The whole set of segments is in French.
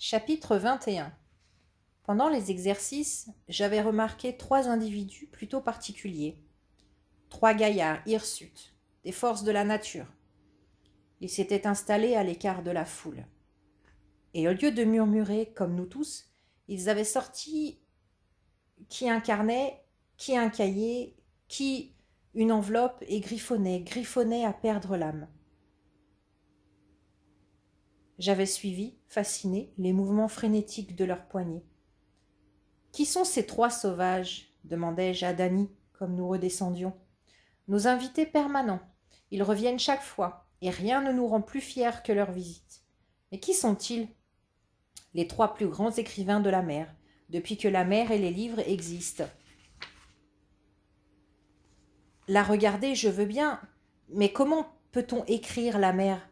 Chapitre 21. Pendant les exercices, j'avais remarqué 3 individus plutôt particuliers. 3 gaillards hirsutes, des forces de la nature. Ils s'étaient installés à l'écart de la foule. Et au lieu de murmurer, comme nous tous, ils avaient sorti qui un carnet, qui un cahier, qui une enveloppe et griffonnaient à perdre l'âme. J'avais suivi, fasciné, les mouvements frénétiques de leurs poignets. « Qui sont ces 3 sauvages ?» demandai-je à Dany, comme nous redescendions. « Nos invités permanents. Ils reviennent chaque fois, et rien ne nous rend plus fiers que leur visite. Mais qui sont-ils ?»« Les 3 plus grands écrivains de la mer, depuis que la mer et les livres existent. » La regarder, je veux bien, mais comment peut-on écrire la mer ?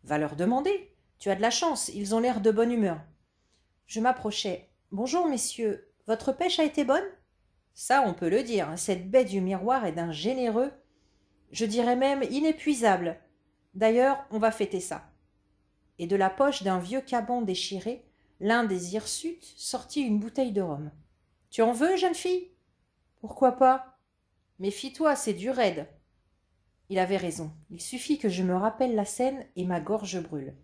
Va leur demander. Tu as de la chance, ils ont l'air de bonne humeur. Je m'approchai. Bonjour, messieurs, votre pêche a été bonne ? Ça, on peut le dire, cette baie du miroir est d'un généreux, je dirais même inépuisable. D'ailleurs, on va fêter ça. Et de la poche d'un vieux caban déchiré, l'un des hirsutes sortit une bouteille de rhum. Tu en veux, jeune fille ? Pourquoi pas ? Méfie-toi, c'est du raide. Il avait raison. Il suffit que je me rappelle la scène et ma gorge brûle.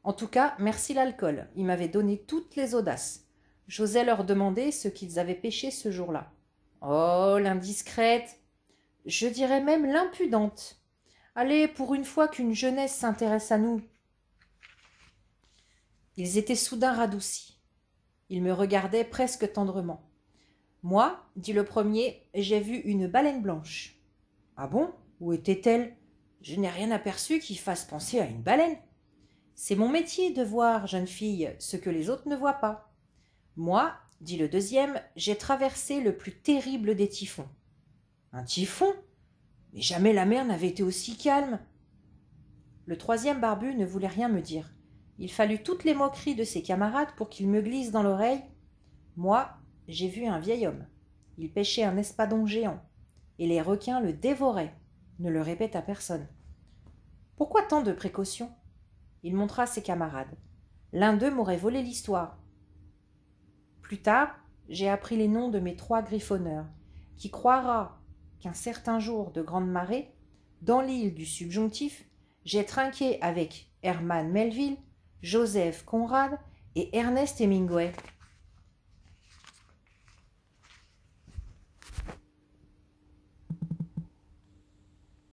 En tout cas, merci l'alcool. Il m'avait donné toutes les audaces. J'osais leur demander ce qu'ils avaient pêché ce jour-là. Oh, l'indiscrète, je dirais même l'impudente. Allez, pour une fois qu'une jeunesse s'intéresse à nous. Ils étaient soudain radoucis. Ils me regardaient presque tendrement. Moi, dit le premier, j'ai vu une baleine blanche. Ah bon ? Où était-elle ? Je n'ai rien aperçu qui fasse penser à une baleine. C'est mon métier de voir, jeune fille, ce que les autres ne voient pas. Moi, dit le deuxième, j'ai traversé le plus terrible des typhons. Un typhon ? Mais jamais la mer n'avait été aussi calme. Le troisième barbu ne voulait rien me dire. Il fallut toutes les moqueries de ses camarades pour qu'il me glisse dans l'oreille. Moi, j'ai vu un vieil homme. Il pêchait un espadon géant, et les requins le dévoraient. Ne le répète à personne. Pourquoi tant de précautions ? Il montra ses camarades. L'un d'eux m'aurait volé l'histoire. Plus tard, j'ai appris les noms de mes 3 griffonneurs. Qui croira qu'un certain jour de grande marée, dans l'île du Subjonctif, j'ai trinqué avec Herman Melville, Joseph Conrad et Ernest Hemingway.